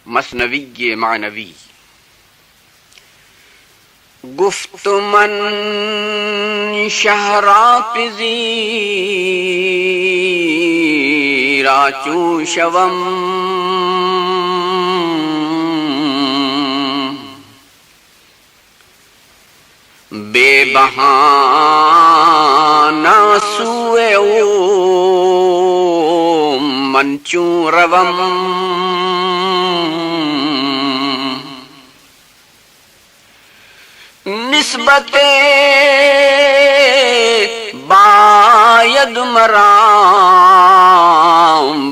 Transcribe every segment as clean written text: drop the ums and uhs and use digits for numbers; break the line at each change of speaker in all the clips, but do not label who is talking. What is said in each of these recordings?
مثنوی معنوی. گفت من شهرافزی را چون شوم بے بہانہ سوئے او من چون روم. نسبت باید مرام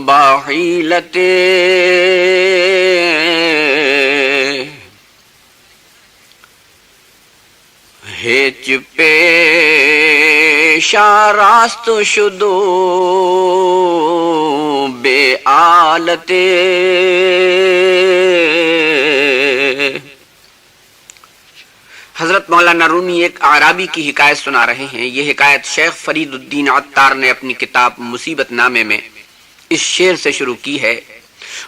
بحیلت ہیچ پیشا راست شدو بے آلت. حضرت مولانا رومی ایک اعرابی کی حکایت سنا رہے ہیں. یہ حکایت شیخ فرید الدین عطار نے اپنی کتاب مصیبت نامے میں اس شعر سے شروع کی ہے.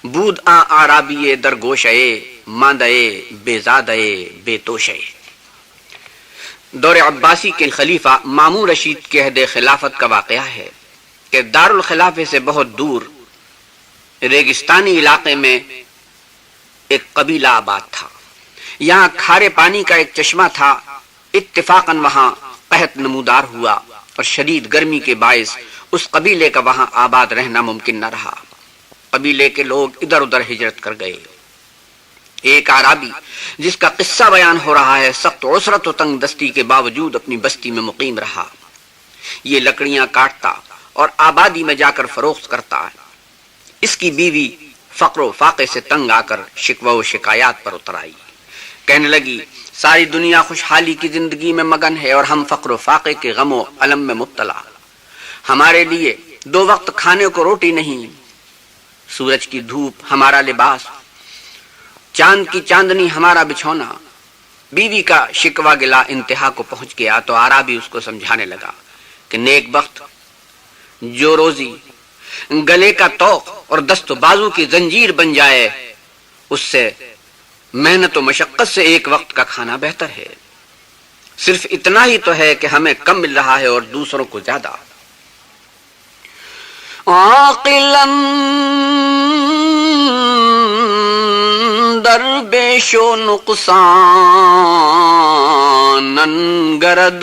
بود آ اعرابی درگوشئے ماندئے بیزادئے بیتوشئے. دور عباسی کے خلیفہ مامون رشید کے عہد خلافت کا واقعہ ہے کہ دارالخلافے سے بہت دور ریگستانی علاقے میں ایک قبیلہ آباد تھا. یہاں کھارے پانی کا ایک چشمہ تھا. اتفاقاً وہاں قحط نمودار ہوا اور شدید گرمی کے باعث اس قبیلے کا وہاں آباد رہنا ممکن نہ رہا. قبیلے کے لوگ ادھر ادھر ہجرت کر گئے. ایک اعرابی جس کا قصہ بیان ہو رہا ہے سخت عسرت و تنگ دستی کے باوجود اپنی بستی میں مقیم رہا. یہ لکڑیاں کاٹتا اور آبادی میں جا کر فروخت کرتا. اس کی بیوی فقر و فاقے سے تنگ آ کر شکوہ و شکایات پر اتر آئی. کہنے لگی ساری دنیا خوشحالی کی زندگی میں مگن ہے اور ہم فقر و فاقے کے غم و الم میں مبتلا. ہمارے لیے 2 وقت کھانے کو روٹی نہیں، سورج کی دھوپ ہمارا لباس، چاند کی چاندنی ہمارا بچھونا. بیوی کا شکوہ گلا انتہا کو پہنچ گیا تو اعرابی اس کو سمجھانے لگا کہ نیک بخت جو روزی گلے کا توق اور دست و بازو کی زنجیر بن جائے اس سے محنت و مشقت سے 1 وقت کا کھانا بہتر ہے. صرف اتنا ہی تو ہے کہ ہمیں کم مل رہا ہے اور دوسروں کو زیادہ. عاقلاً درویش و نقصاناً گرد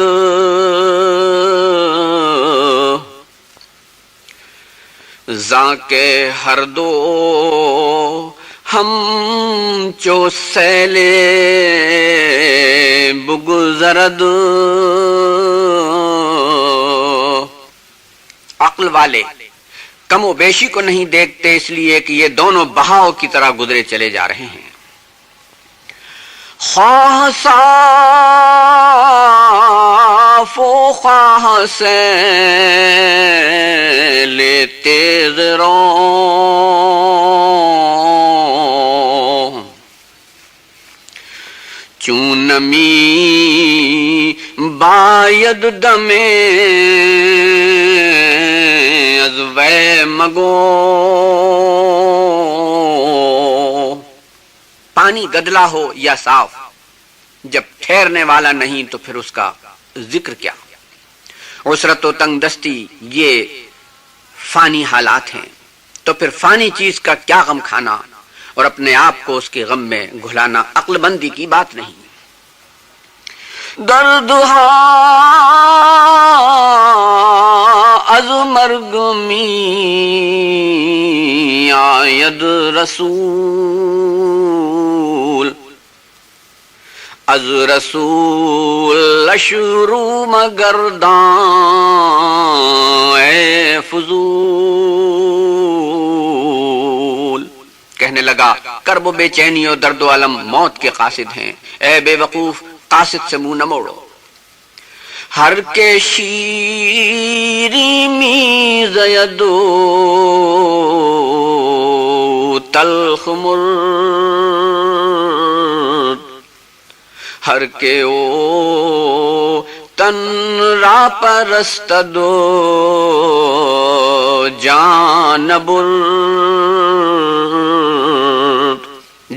زاکے ہر دو ہم چو سیلے بگزرد. عقل والے کم و بیشی کو نہیں دیکھتے اس لیے کہ یہ دونوں بہاؤ کی طرح گزرے چلے جا رہے ہیں. خواہ صاف و خواہ سیل تیز رو چون نمی باید دمے از وے مگو. پانی گدلا ہو یا صاف جب ٹھہرنے والا نہیں تو پھر اس کا ذکر کیا. عسرت و تنگ دستی یہ فانی حالات ہیں تو پھر فانی چیز کا کیا غم کھانا اور اپنے آپ کو اس کے غم میں گھلانا عقل مندی کی بات نہیں. درد از مرگ می آید رسول از رسول شروع مگردان اے فضول. کہنے لگا کرب و بے چینی و درد و علم موت کے قاصد ہیں. اے بے وقوف قاصد سے منہ نہ موڑو. ہر کے شیری میز یدو تلخ مرد ہر کے او تن را پرست دو جان برد.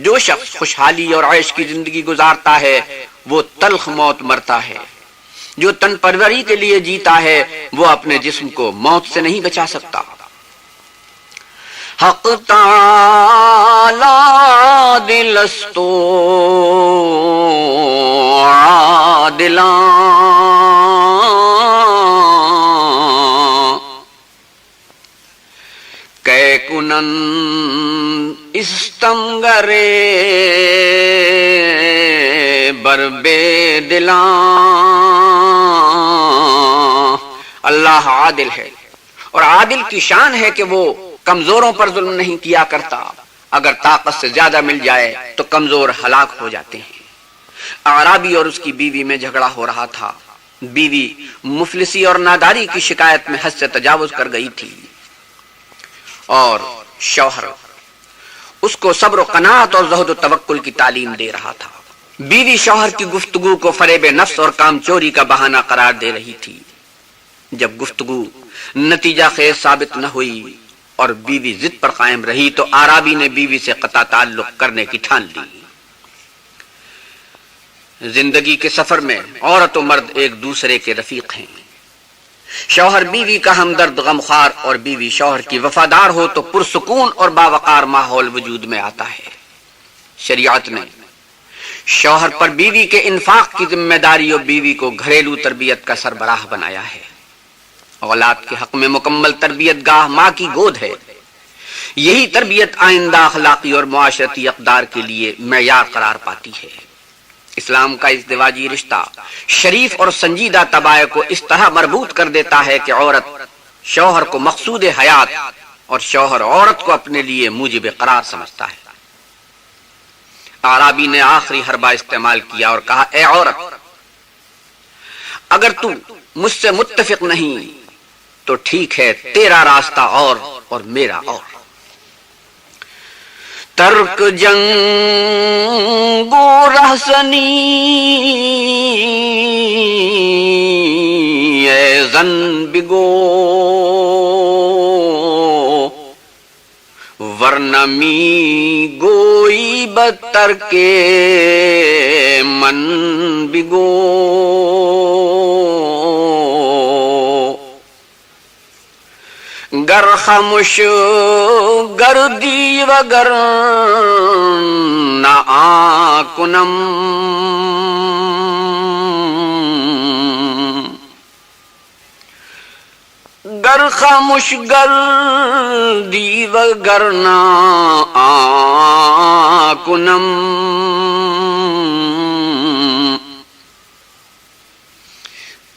جو شخص خوشحالی اور عیش کی زندگی گزارتا ہے وہ تلخ موت مرتا ہے، جو تن پروری کے لیے جیتا ہے وہ اپنے جسم کو موت سے نہیں بچا سکتا۔ حق تعالی دلستو عادلاں کہ کنن استمگرے بر بے دلاں۔ اللہ عادل ہے اور عادل کی شان ہے کہ وہ کمزوروں پر ظلم نہیں کیا کرتا، اگر طاقت سے زیادہ مل جائے تو کمزور ہلاک ہو جاتے ہیں۔ اعرابی اور اس کی بیوی میں جھگڑا ہو رہا تھا۔ بیوی مفلسی اور ناداری کی شکایت میں حد سے تجاوز کر گئی تھی اور شوہر اس کو صبر و قناعت اور زہد و توکل کی تعلیم دے رہا تھا۔ بیوی شوہر کی گفتگو کو فریب نفس اور کام چوری کا بہانہ قرار دے رہی تھی۔ جب گفتگو نتیجہ خیز ثابت نہ ہوئی اور بیوی ضد پر قائم رہی تو اعرابی نے بیوی سے قطع تعلق کرنے کی ٹھان لی۔ زندگی کے سفر میں عورت و مرد ایک دوسرے کے رفیق ہیں۔ شوہر بیوی کا ہمدرد غمخوار اور بیوی شوہر کی وفادار ہو تو پرسکون اور باوقار ماحول وجود میں آتا ہے۔ شریعت نے شوہر پر بیوی کے انفاق کی ذمہ داری اور بیوی کو گھریلو تربیت کا سربراہ بنایا ہے۔ اولاد کے حق میں مکمل تربیت گاہ ماں کی گود ہے۔ یہی تربیت آئندہ اخلاقی اور معاشرتی اقدار کے لیے معیار قرار پاتی ہے۔ اسلام کا ازدواجی رشتہ شریف اور سنجیدہ طباع کو اس طرح مربوط کر دیتا ہے کہ عورت شوہر کو مقصود حیات اور شوہر عورت کو اپنے لیے موجب قرار سمجھتا ہے۔ اعرابی نے آخری حربہ استعمال کیا اور کہا، اے عورت، اگر تو مجھ سے متفق نہیں تو ٹھیک ہے، تیرا راستہ اور میرا اور۔ ترک جنگ و رہزنی اے زن بگو ورنہ می گوئی بدتر کے من بگو۔ گر خاموش گردی وگر نہ آکنم گر خاموش گردی وگر نہ آکنم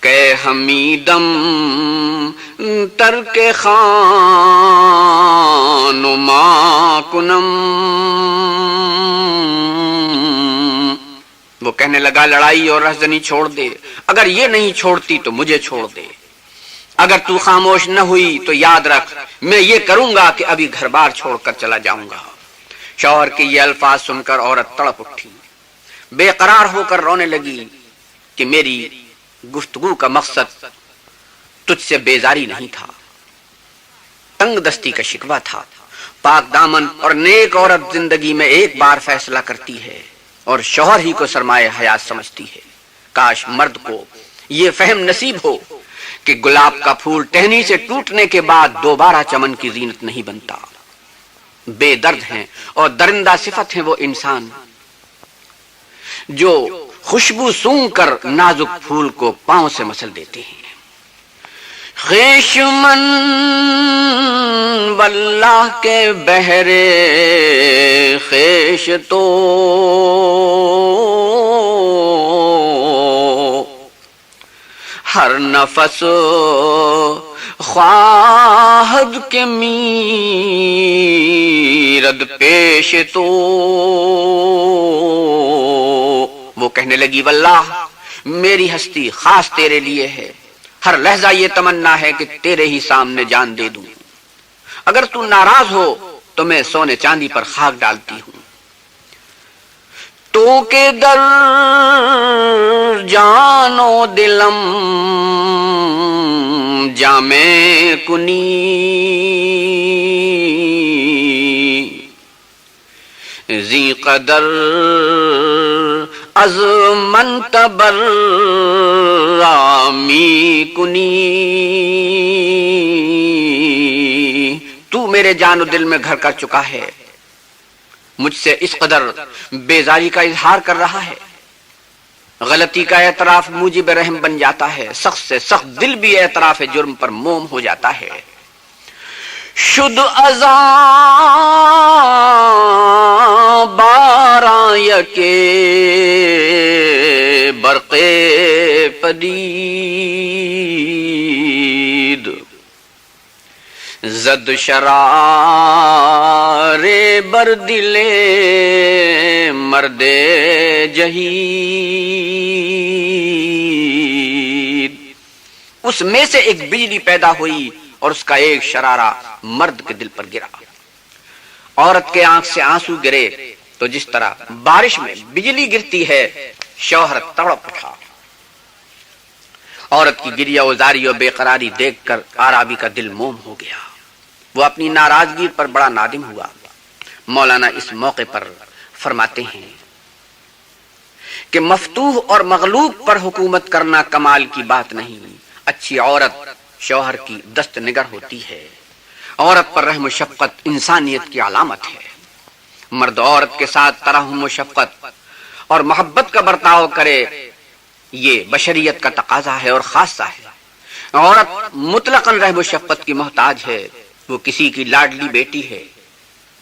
کہ حمیدم ترک خان و ما کنم۔ وہ کہنے لگا، لڑائی اور رہزنی چھوڑ دے، اگر یہ نہیں چھوڑتی تو مجھے چھوڑ دے۔ اگر تو خاموش نہ ہوئی تو یاد رکھ میں یہ کروں گا کہ ابھی گھر بار چھوڑ کر چلا جاؤں گا۔ شوہر کے یہ الفاظ سن کر عورت تڑپ اٹھی، بے قرار ہو کر رونے لگی کہ میری گفتگو کا مقصد تجھ سے بیزاری نہیں تھا، تنگ دستی کا شکوہ تھا۔ پاک دامن اور نیک عورت زندگی میں ایک بار فیصلہ کرتی ہے اور شوہر ہی کو سرمایہ حیات سمجھتی ہے۔ کاش مرد کو یہ فہم نصیب ہو کہ گلاب کا پھول ٹہنی سے ٹوٹنے کے بعد دوبارہ چمن کی زینت نہیں بنتا۔ بے درد ہیں اور درندہ صفت ہیں وہ انسان جو خوشبو سونگ کر نازک پھول کو پاؤں سے مسل دیتے ہیں۔ خیشمن واللہ کے بہرے خیش تو ہر نفس خواہد کے میرد پیش تو۔ وہ کہنے لگی، واللہ میری ہستی خاص تیرے لیے ہے، ہر لحظہ یہ تمنا ہے کہ تیرے ہی سامنے جان دے دوں۔ اگر تو ناراض ہو تو میں سونے چاندی پر خاک ڈالتی ہوں۔ تو کے در جانو دلم جامے کنی ذی قدر از من تبرامی کنی، تو میرے جان و دل میں گھر کر چکا ہے، مجھ سے اس قدر بیزاری کا اظہار کر رہا ہے، غلطی کا اعتراف موجب رحم بن جاتا ہے، سخت سے سخت دل بھی اعتراف جرم پر موم ہو جاتا ہے۔ شد ازاں باراں یکے برق پدید، زد شرار بر دل مرد جہید، اس میں سے ایک بجلی پیدا ہوئی اور اس کا ایک شرارہ مرد کے دل پر گرا۔ عورت کے آنکھ سے آنسو گرے تو جس طرح بارش میں بجلی گرتی ہے، شوہر تڑپ اٹھا۔ عورت کی گریہ وزاری اور بے قراری دیکھ کر عرابی کا دل موم ہو گیا، وہ اپنی ناراضگی پر بڑا نادم ہوا۔ مولانا اس موقع پر فرماتے ہیں کہ مفتوح اور مغلوب پر حکومت کرنا کمال کی بات نہیں، اچھی عورت شوہر کی دست نگر ہوتی ہے۔ عورت پر رحم و شفقت انسانیت کی علامت ہے۔ مرد عورت کے ساتھ ترحم و شفقت اور محبت کا برتاؤ کرے، یہ بشریت کا تقاضا ہے اور خاصہ ہے۔ عورت مطلقاً رحم و شفقت کی محتاج ہے، وہ کسی کی لاڈلی بیٹی ہے،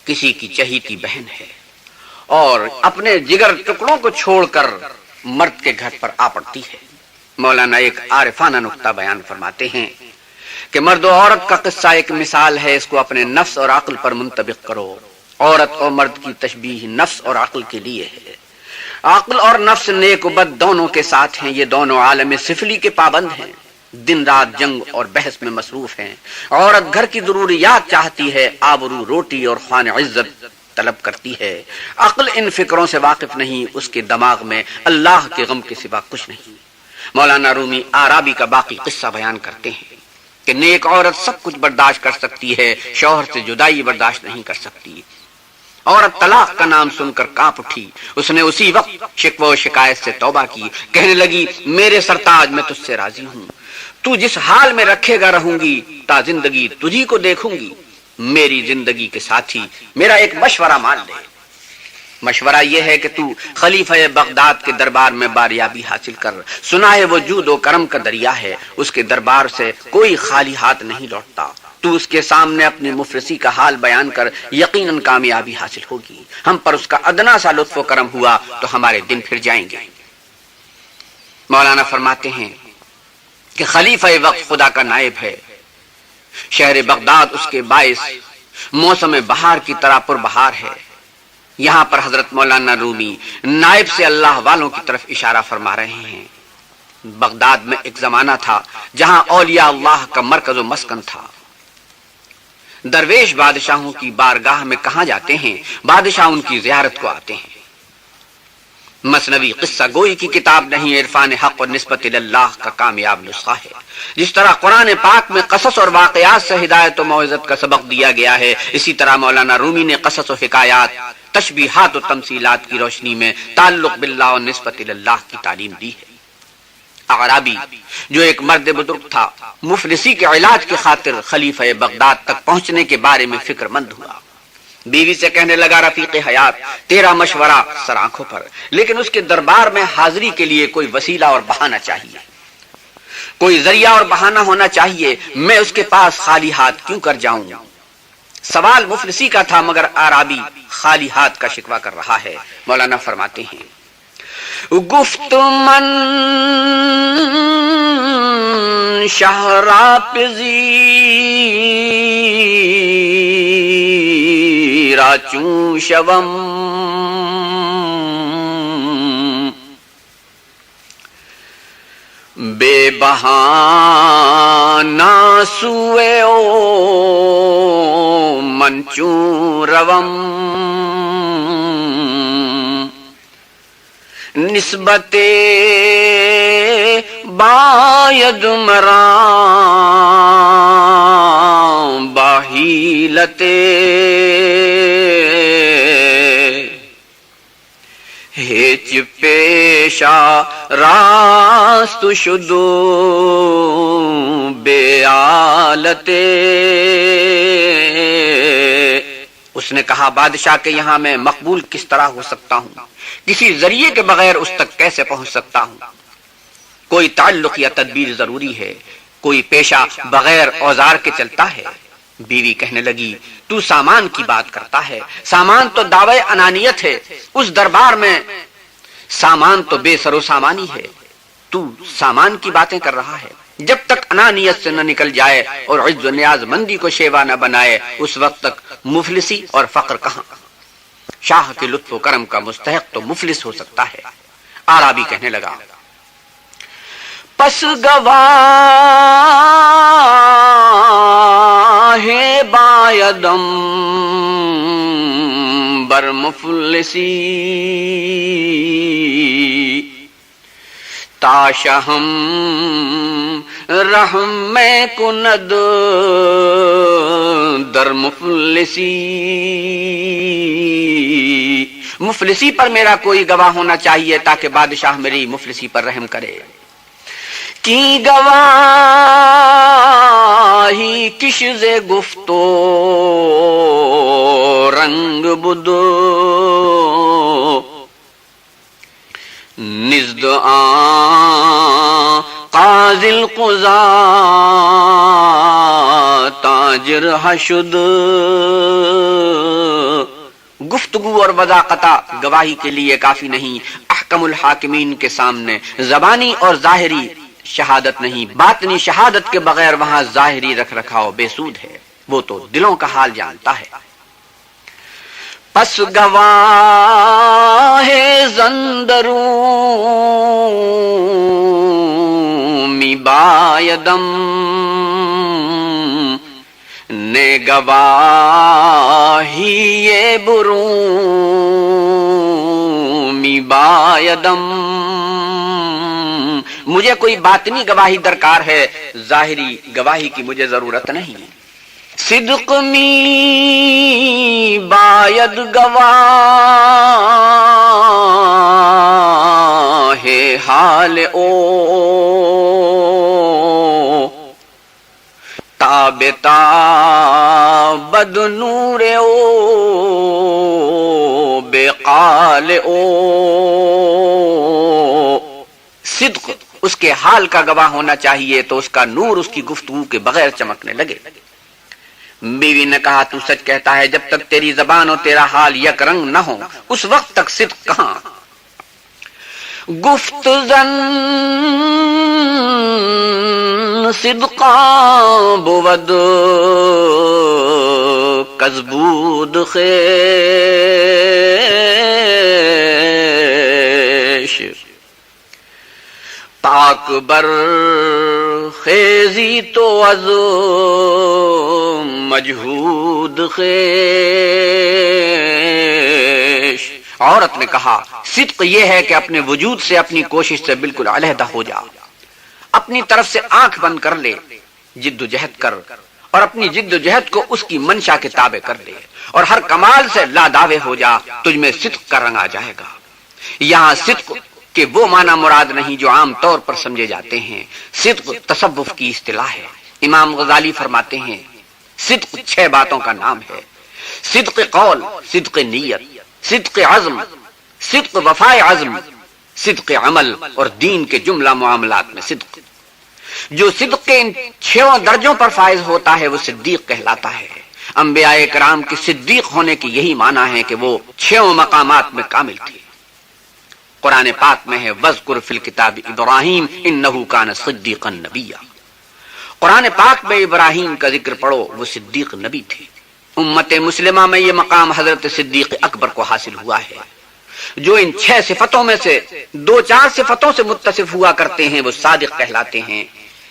کسی کی چہیتی بہن ہے، اور اپنے جگر ٹکڑوں کو چھوڑ کر مرد کے گھر پر آ پڑتی ہے۔ مولانا ایک عارفانہ نقطہ بیان فرماتے ہیں کہ مرد و عورت کا قصہ ایک مثال ہے، اس کو اپنے نفس اور عقل پر منطبق کرو۔ عورت اور مرد کی تشبیہ نفس اور عقل کے لیے ہے۔ عقل اور نفس نیک و بد دونوں کے ساتھ ہیں، یہ دونوں عالم سفلی کے پابند ہیں، دن رات جنگ اور بحث میں مصروف ہیں۔ عورت گھر کی ضروریات چاہتی ہے، آبرو، روٹی اور خوان عزت طلب کرتی ہے۔ عقل ان فکروں سے واقف نہیں، اس کے دماغ میں اللہ کے غم کے سوا کچھ نہیں۔ مولانا رومی عرابی کا باقی قصہ بیان کرتے ہیں کہ نیک عورت سب کچھ برداشت کر سکتی ہے، شوہر سے جدائی برداشت نہیں کر سکتی۔ عورت طلاق کا نام سن کر کانپ اٹھی، اس نے اسی وقت شکوہ و شکایت سے توبہ کی، کہنے لگی میرے سرتاج میں تجھ سے راضی ہوں، تو جس حال میں رکھے گا رہوں گی، تا زندگی تجھی کو دیکھوں گی۔ میری زندگی کے ساتھی میرا ایک مشورہ مان لے۔ مشورہ یہ ہے کہ تو خلیفہ بغداد کے دربار میں باریابی حاصل کر، سنا ہے وہ جود و کرم کا دریا ہے، اس کے دربار سے کوئی خالی ہاتھ نہیں لوٹتا۔ تو اس کے سامنے اپنی مفلسی کا حال بیان کر، یقیناً کامیابی حاصل ہوگی۔ ہم پر اس کا ادنا سا لطف و کرم ہوا تو ہمارے دن پھر جائیں گے۔ مولانا فرماتے ہیں کہ خلیفہ وقت خدا کا نائب ہے، شہر بغداد اس کے باعث موسم بہار کی طرح پر بہار ہے۔ یہاں پر حضرت مولانا رومی نائب سے اللہ والوں کی طرف اشارہ فرما رہے ہیں۔ بغداد میں ایک زمانہ تھا جہاں اولیاء اللہ کا مرکز و مسکن تھا۔ درویش بادشاہوں کی بارگاہ میں کہاں جاتے ہیں، بادشاہ ان کی زیارت کو آتے ہیں۔ مثنوی قصہ گوئی کی کتاب نہیں، عرفان حق اور نسبت اللہ کا کامیاب نسخہ ہے۔ جس طرح قرآن پاک میں قصص اور واقعات سے ہدایت و موعظت کا سبق دیا گیا ہے، اسی طرح مولانا رومی نے قصص و حکایات، تشبیہات و تمثیلات کی روشنی میں تعلق باللہ اور نسبت اللہ کی تعلیم دی ہے۔ اعرابی جو ایک مرد بزرگ تھا، مفلسی کے علاج کی خاطر خلیفہ بغداد تک پہنچنے کے بارے میں فکر مند ہوا۔ بیوی سے کہنے لگا رفیق حیات، تیرا مشورہ سر آنکھوں پر، لیکن اس کے دربار میں حاضری کے لیے کوئی وسیلہ اور بہانہ چاہیے، کوئی ذریعہ اور بہانہ ہونا چاہیے، میں اس کے پاس خالی ہاتھ کیوں کر جاؤں؟ سوال مفلسی کا تھا مگر اعرابی خالی ہاتھ کا شکوہ کر رہا ہے۔ مولانا فرماتے ہیں گفت من شہرا پذیرا چون شوم، بے بہانہ سوئے او من چون روم، نسبت باید مرام باحیلت هیچ پیشا راست شدو بے آلتے. اس نے کہا بادشاہ کہ یہاں میں مقبول کس طرح ہو سکتا ہوں, کسی ذریعے کے بغیر اس تک کیسے پہنچ سکتا ہوں؟ کوئی تعلق یا تدبیر ضروری ہے, کوئی پیشہ بغیر اوزار کے چلتا ہے. بیوی کہنے لگی تو سامان کی بات کرتا ہے, سامان تو دعوی انانیت ہے, اس دربار میں سامان تو بے سر و سامانی ہے, تو سامان کی باتیں کر رہا ہے. جب تک انانیت سے نہ نکل جائے اور عز و نیاز مندی کو شیوا نہ بنائے اس وقت تک مفلسی اور فقر کہاں. شاہ کے لطف و کرم کا مستحق تو مفلس ہو سکتا ہے. عربی کہنے لگا پس گواہ بایدم بر مفلسی تاشہم رحم میں کند در مفلسی. مفلسی پر میرا کوئی گواہ ہونا چاہیے تاکہ بادشاہ میری مفلسی پر رحم کرے. کی گواہی کش ز گفتو رنگ بدو نزد آن قاضی القضاء تاجر حشد. گفتگو اور وضاقتہ گواہی کے لیے کافی نہیں. احکم الحاکمین کے سامنے زبانی اور ظاہری شہادت نہیں, باطنی شہادت کے بغیر وہاں ظاہری رکھ رکھاؤ بے سود ہے. وہ تو دلوں کا حال جانتا ہے. پس گواہ زندرومی بایدم نے گواہی برومی بایدم. مجھے کوئی باطنی گواہی درکار ہے, ظاہری گواہی کی مجھے ضرورت نہیں. صدق می باید گواہ حال او تابتا بد نور او بے قال او. صدق اس کے حال کا گواہ ہونا چاہیے تو اس کا نور اس کی گفتگو کے بغیر چمکنے لگے. بیوی نے کہا تو سچ کہتا ہے, جب تک تیری زبان اور تیرا حال یک رنگ نہ ہو اس وقت تک صدق کہاں. گفت زن صدقاں بود کذبود خیش پاک بر خیزی تو از مجہود خیش. عورت نے کہا صدق یہ ہے کہ اپنے وجود سے اپنی کوشش سے بالکل علیحدہ ہو جا, اپنی طرف سے آنکھ بند کر لے, جد و جہد کر اور اپنی جد و جہد کو اس کی منشا کے تابع کر لے اور ہر کمال سے لا دعوے ہو جا, تجھ میں صدق کا رنگ آ جائے گا. یہاں صدق کہ وہ معنی مراد نہیں جو عام طور پر سمجھے جاتے ہیں. صدق تصوف کی اصطلاح ہے. امام غزالی فرماتے ہیں صدق 6 باتوں کا نام ہے. صدق قول, صدق نیت, صدق عزم, صدق وفاء عزم, صدق عمل اور دین کے جملہ معاملات میں صدق. جو صدق کے ان 6 درجوں پر فائز ہوتا ہے وہ صدیق کہلاتا ہے. انبیاء کرام کے صدیق ہونے کی یہی معنی ہے کہ وہ 6 مقامات میں کامل تھے. قرآن پاک میں ہے وذکر فی الکتاب ابراہیم انہ کان صدیقا نبیا. قرآن پاک میں ابراہیم کا ذکر پڑھو, وہ صدیق نبی تھے. امت مسلمہ میں یہ مقام حضرت صدیق اکبر کو حاصل ہوا ہے. جو ان 6 صفتوں میں سے 2-4 صفتوں سے متصف ہوا کرتے ہیں وہ صادق کہلاتے ہیں.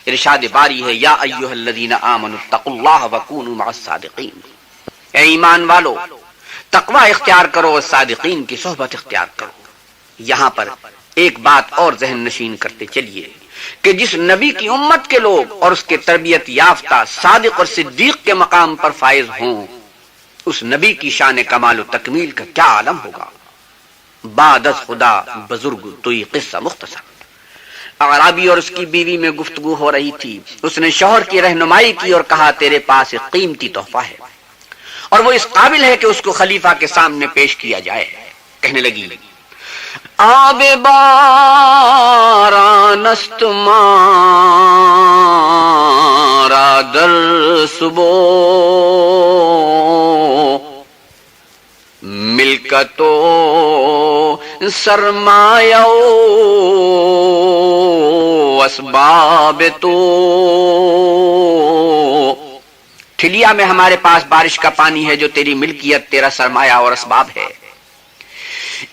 ارشاد باری ہے یا ایھا الذین آمنوا اتقوا اللہ وکونوا مع الصادقین. اے ایمان والو تقوی اختیار کرو اور صادقین کی صحبت اختیار کرو. یہاں پر ایک بات اور ذہن نشین کرتے چلیے کہ جس نبی کی امت کے لوگ اور اس کے تربیت یافتہ صادق اور صدیق کے مقام پر فائز ہوں اس نبی کی شان کمال و تکمیل کا کیا عالم ہوگا. بعد از خدا بزرگ تو یہ قصہ مختصر۔ اعرابی اور اس کی بیوی میں گفتگو ہو رہی تھی، اس نے شوہر کی رہنمائی کی اور کہا تیرے پاس ایک قیمتی تحفہ ہے اور وہ اس قابل ہے کہ اس کو خلیفہ کے سامنے پیش کیا جائے۔ کہنے لگی آب بارانست مارا در صبح ملکتو سرمایہ اسباب تو۔ ٹھلیا میں ہمارے پاس بارش کا پانی ہے جو تیری ملکیت، تیرا سرمایہ اور اسباب ہے۔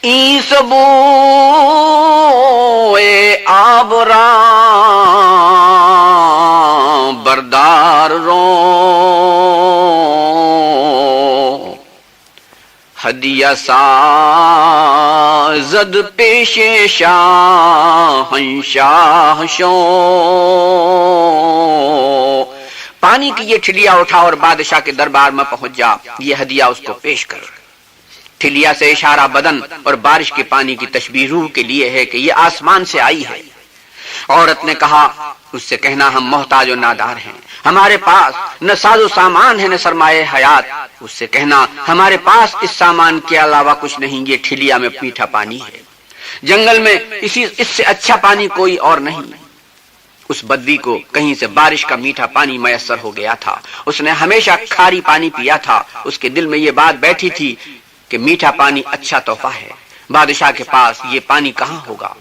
ای سبو اے آبرا بردار رو ہدیہ سازد پیش شاہ شو۔ پانی کی یہ ٹھلیا اٹھا اور بادشاہ کے دربار میں پہنچ جا، یہ ہدیہ اس کو پیش کر۔ ٹھلیا سے اشارہ بدن اور بارش کے پانی کی تشبیہ روح کے لیے ہے کہ یہ آسمان سے آئی ہے۔ عورت نے کہا اس سے کہنا ہم محتاج و نادار ہیں، ہمارے پاس نہ ساز و سامان ہے نہ سرمایہ حیات۔ اس سے کہنا ہمارے پاس اس سامان کے علاوہ کچھ نہیں، یہ ٹھلیا میں میٹھا پانی ہے، جنگل میں اس سے اچھا پانی کوئی اور نہیں۔ اس بدوی کو کہیں سے بارش کا میٹھا پانی میسر ہو گیا تھا، اس نے ہمیشہ کھاری پانی پیا تھا۔ اس کے دل میں یہ بات بیٹھی تھی کہ میٹھا پانی اچھا تحفہ ہے، بادشاہ کے پاس یہ پانی کہاں ہوگا؟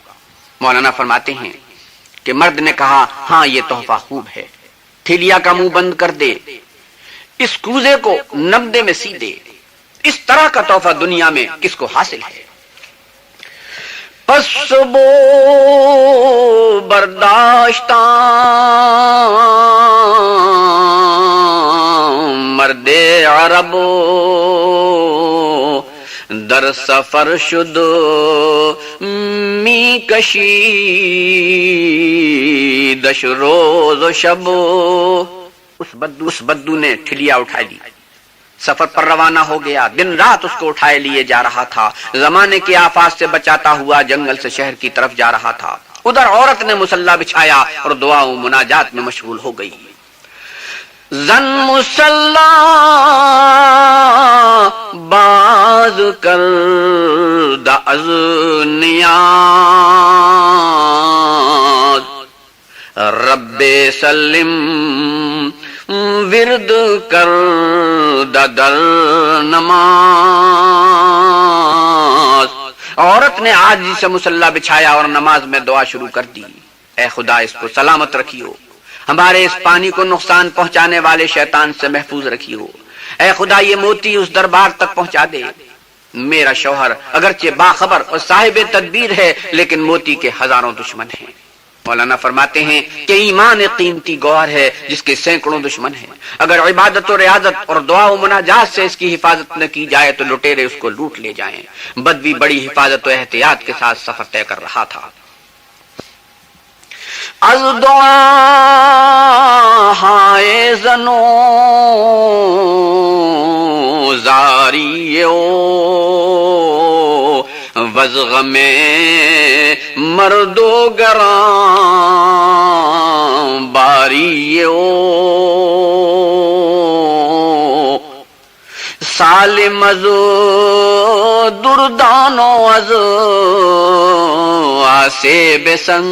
مولانا فرماتے ہیں کہ مرد نے کہا ہاں یہ تحفہ خوب ہے، ٹھلیا کا منہ بند کر دے، اس کوزے کو نبدے میں سی دے، اس طرح کا تحفہ دنیا میں کس کو حاصل ہے؟ پس بو برداشتاں مرد عرب در سفر شد می کشیدش روز و شب۔ اس بدو نے ٹھلیا اٹھا لی، سفر پر روانہ ہو گیا، دن رات اس کو اٹھائے لیے جا رہا تھا، زمانے کے آفات سے بچاتا ہوا جنگل سے شہر کی طرف جا رہا تھا۔ ادھر عورت نے مصلی بچھایا اور دعا و مناجات میں مشغول ہو گئی۔ زن مصلی باز کرد از نیاز رب سلم ورد کر در نماز۔ عورت نے عاجزی سے مصلی بچھایا اور نماز میں دعا شروع کر دی، اے خدا اس کو سلامت رکھیو، ہمارے اس پانی کو نقصان پہنچانے والے شیطان سے محفوظ رکھیو، اے خدا یہ موتی اس دربار تک پہنچا دے۔ میرا شوہر اگرچہ باخبر اور صاحب تدبیر ہے لیکن موتی کے ہزاروں دشمن ہیں۔ مولانا فرماتے ہیں کہ ایمان ایک قیمتی گوہر ہے جس کے سینکڑوں دشمن ہیں، اگر عبادت و ریاضت اور دعا و مناجات سے اس کی حفاظت نہ کی جائے تو لٹیرے اس کو لوٹ لے جائیں۔ بدوی بڑی حفاظت و احتیاط کے ساتھ سفر طے کر رہا تھا۔ از دعا ہائے زنو زاریو وزغ میں مردو گران باریو سالم از دردانو از آسے بسنگ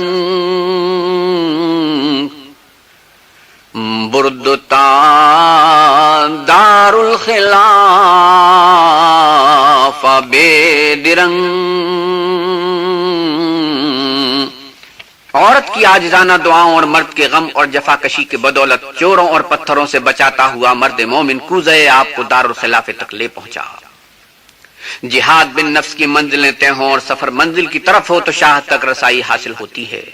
بردتان دار الخلاف بے درنگ۔ عورت کی عاجزانہ دعاؤں اور مرد کے غم اور جفا کشی کے بدولت چوروں اور پتھروں سے بچاتا ہوا مرد مومن کوزے آپ کو دار الخلاف تک لے پہنچا۔ جہاد بن نفس کی منزلیں طے ہوں اور سفر منزل کی طرف ہو تو شاہ تک رسائی حاصل ہوتی ہے۔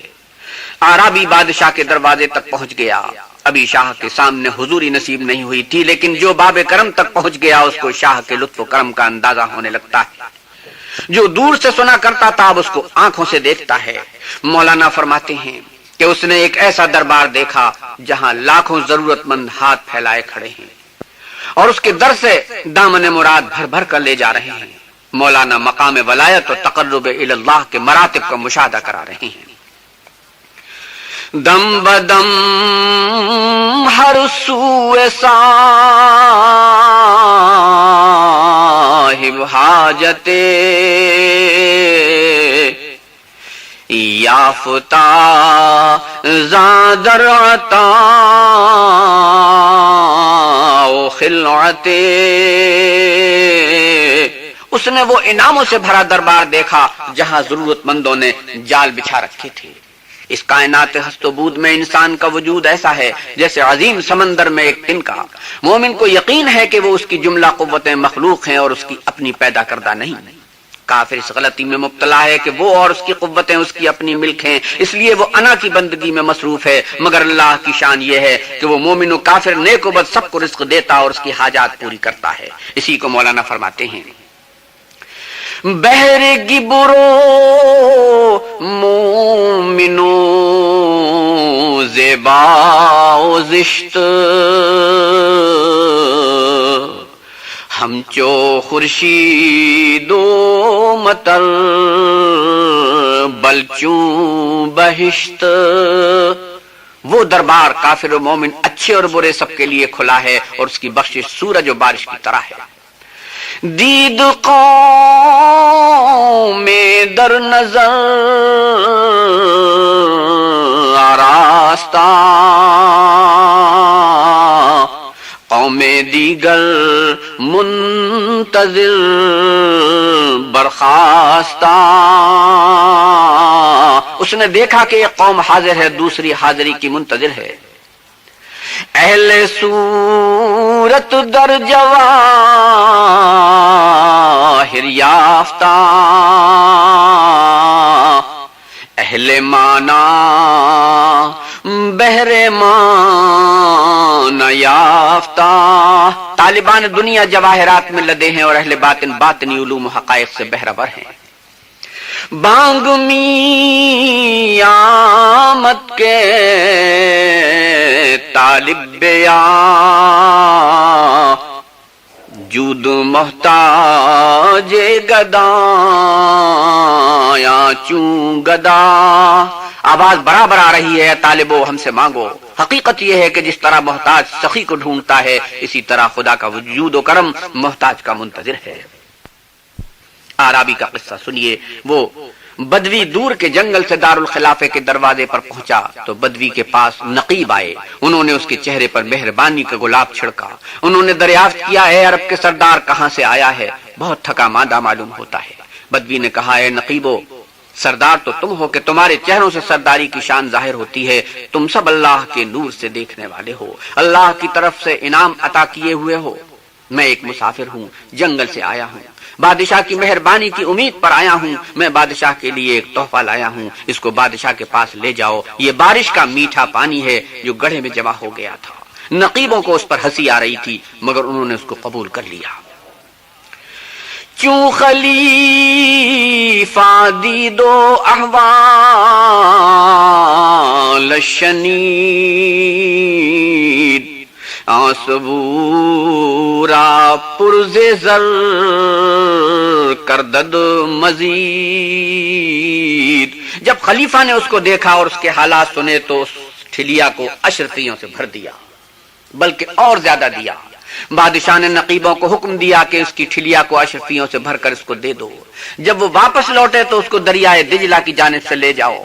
اعرابی بادشاہ کے دروازے تک پہنچ گیا، ابھی شاہ کے سامنے حضوری نصیب نہیں ہوئی تھی، لیکن جو باب کرم تک پہنچ گیا اس کو شاہ کے لطف و کرم کا اندازہ ہونے لگتا ہے، جو دور سے سنا کرتا تھا اب اس کو آنکھوں سے دیکھتا ہے۔ مولانا فرماتے ہیں کہ اس نے ایک ایسا دربار دیکھا جہاں لاکھوں ضرورت مند ہاتھ پھیلائے کھڑے ہیں اور اس کے در سے دامن مراد بھر بھر کر لے جا رہے ہیں۔ مولانا مقام ولایت و تقرب اللہ کے مراتب کا مشاہدہ کرا رہے ہیں۔ دم بدم ہر سوء صاحب حاجت یافتہ زادر عطا و خلعت، اس نے وہ انعاموں سے بھرا دربار دیکھا جہاں ضرورت مندوں نے جال بچھا رکھے تھے۔ اس کائنات ہست و بود میں انسان کا وجود ایسا ہے جیسے عظیم سمندر میں ایک تنکا۔ مومن کو یقین ہے کہ وہ اس کی جملہ قوتیں مخلوق ہیں اور اس کی اپنی پیدا کردہ نہیں۔ کافر اس غلطی میں مبتلا ہے کہ وہ اور اس کی قوتیں اس کی اپنی ملک ہیں، اس لیے وہ انا کی بندگی میں مصروف ہے، مگر اللہ کی شان یہ ہے کہ وہ مومن و کافر نیک و بد سب کو رزق دیتا اور اس کی حاجات پوری کرتا ہے۔ اسی کو مولانا فرماتے ہیں، بہر گبرو مومنو زیبا و زشت، ہمچو خورشید و مطر بلچوں بہشت، وہ دربار کافر و مومن اچھے اور برے سب کے لیے کھلا ہے اور اس کی بخشش سورج و بارش کی طرح ہے۔ دید قوم میں در نظر آراستہ، قوم دیگر منتظر برخاستہ، اس نے دیکھا کہ ایک قوم حاضر ہے، دوسری حاضری کی منتظر ہے۔ اہل صورت در جواہر یافتہ، اہل معنی بہر معنی یافتہ، طالبان دنیا جواہرات میں لدے ہیں اور اہل باطن باطنی علوم و حقائق سے بہرور ہیں۔ بانگ می آمد کے طالب بیا، جود محتاج گدا یا چوں گدا، آواز برابر آ رہی ہے، طالبو ہم سے مانگو۔ حقیقت یہ ہے کہ جس طرح محتاج سخی کو ڈھونڈتا ہے، اسی طرح خدا کا وجود و کرم محتاج کا منتظر ہے۔ آرابی کا قصہ سنیے، وہ بدوی دور کے جنگل سے دارالخلافے کے دروازے پر پہنچا تو بدوی کے پاس نقیب آئے، انہوں نے اس کے چہرے پر مہربانی کا گلاب چھڑکا، انہوں نے دریافت کیا، اے عرب کے سردار کہاں سے آیا ہے؟ بہت تھکا ماندہ معلوم ہوتا ہے۔ بدوی نے کہا، اے نقیبو، سردار تو تم ہو کہ تمہارے چہروں سے سرداری کی شان ظاہر ہوتی ہے، تم سب اللہ کے نور سے دیکھنے والے ہو، اللہ کی طرف سے انعام عطا کیے ہوئے ہو۔ میں ایک مسافر ہوں، جنگل سے آیا ہوں، بادشاہ کی مہربانی کی امید پر آیا ہوں، میں بادشاہ کے لیے ایک تحفہ لایا ہوں، اس کو بادشاہ کے پاس لے جاؤ، یہ بارش کا میٹھا پانی ہے جو گڑھے میں جمع ہو گیا تھا۔ نقیبوں کو اس پر ہنسی آ رہی تھی مگر انہوں نے اس کو قبول کر لیا۔ چوں خلیفہ دیدو احوال شنید، آنسبورا پرز زر کردد مزید، جب خلیفہ نے اس کو دیکھا اور اس کے حالات سنے تو اس ٹھلیا کو اشرفیوں سے بھر دیا، بلکہ اور زیادہ دیا۔ بادشاہ نے نقیبوں کو حکم دیا کہ اس کی ٹھلیا کو اشرفیوں سے بھر کر اس کو دے دو، جب وہ واپس لوٹے تو اس کو دریائے دجلہ کی جانب سے لے جاؤ،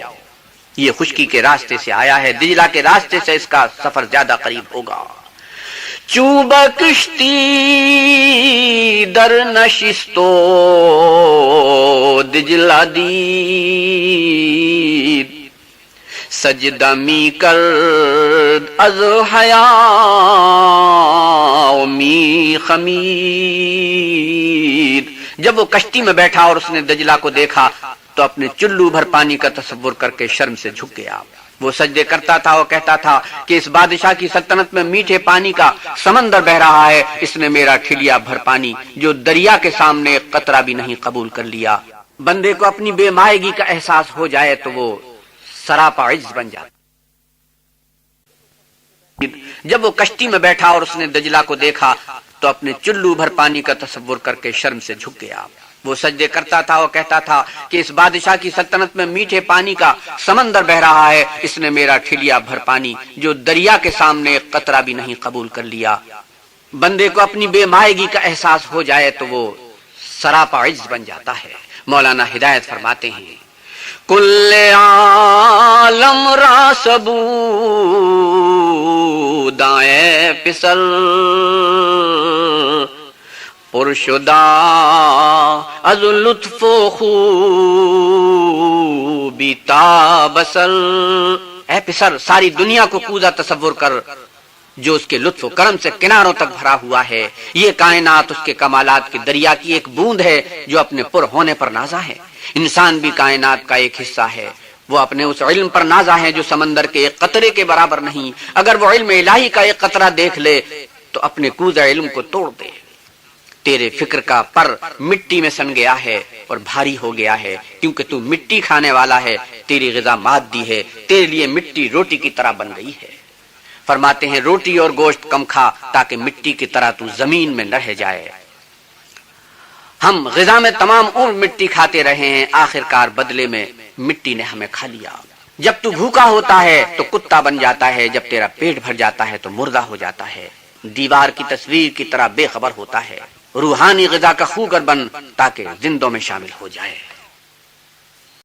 یہ خشکی کے راستے سے آیا ہے، دجلہ کے راستے سے اس کا سفر زیادہ قریب ہوگا۔ چوب کشتی در نشستو دجلہ دید، سجدہ می کرد از حیا می خمید، جب وہ کشتی میں بیٹھا اور اس نے دجلہ کو دیکھا تو اپنے چلو بھر پانی کا تصور کر کے شرم سے جھک گیا۔ وہ سجدے کرتا تھا اور کہتا تھا کہ اس بادشاہ کی سلطنت میں میٹھے پانی کا سمندر بہ رہا ہے، اس نے میرا ٹھلیا بھر پانی جو دریا کے سامنے ایک قطرہ بھی نہیں قبول کر لیا۔ بندے کو اپنی بے مائگی کا احساس ہو جائے تو وہ سراپا عجز بن جاتا۔ جب وہ کشتی میں بیٹھا اور اس نے دجلہ کو دیکھا تو اپنے چلو بھر پانی کا تصور کر کے شرم سے جھک گیا۔ وہ سجدے کرتا تھا اور کہتا تھا کہ اس بادشاہ کی سلطنت میں میٹھے پانی کا سمندر بہ رہا ہے، اس نے میرا ٹھلیا بھر پانی جو دریا کے سامنے ایک قطرہ بھی نہیں قبول کر لیا۔ بندے کو اپنی بے مائگی کا احساس ہو جائے تو وہ سراپا عجز بن جاتا ہے۔ مولانا ہدایت فرماتے ہیں کل عالم را سبودائے پسر پرشدہ از لطف و خوبی تابسر، اے پسر ساری دنیا کو کوزہ تصور کر جو اس کے لطف و کرم سے کناروں تک بھرا ہوا ہے۔ یہ کائنات اس کے کمالات کے دریا کی ایک بوند ہے جو اپنے پر ہونے پر نازا ہے۔ انسان بھی کائنات کا ایک حصہ ہے، وہ اپنے اس علم پر نازا ہے جو سمندر کے ایک قطرے کے برابر نہیں۔ اگر وہ علم الہی کا ایک قطرہ دیکھ لے تو اپنے کوزہ علم کو توڑ دے۔ تیرے فکر کا پر مٹی میں سن گیا ہے اور بھاری ہو گیا ہے، کیونکہ تو مٹی کھانے والا ہے، تیری غذا مادی ہے، تیرے لیے مٹی روٹی کی طرح بن گئی ہے۔ فرماتے ہیں روٹی اور گوشت کم کھا تاکہ مٹی کی طرح تو زمین میں نہ رہ جائے۔ ہم غذا میں تمام عمر مٹی کھاتے رہے ہیں، آخر کار بدلے میں مٹی نے ہمیں کھا لیا۔ جب تو بھوکا ہوتا ہے تو کتا بن جاتا ہے، جب تیرا پیٹ بھر جاتا ہے تو مردہ ہو جاتا ہے۔ دیوار کی تصویر کی طرح بے خبر ہوتا ہے۔ روحانی غذا کا خوگر بن تاکہ زندوں میں شامل ہو جائے۔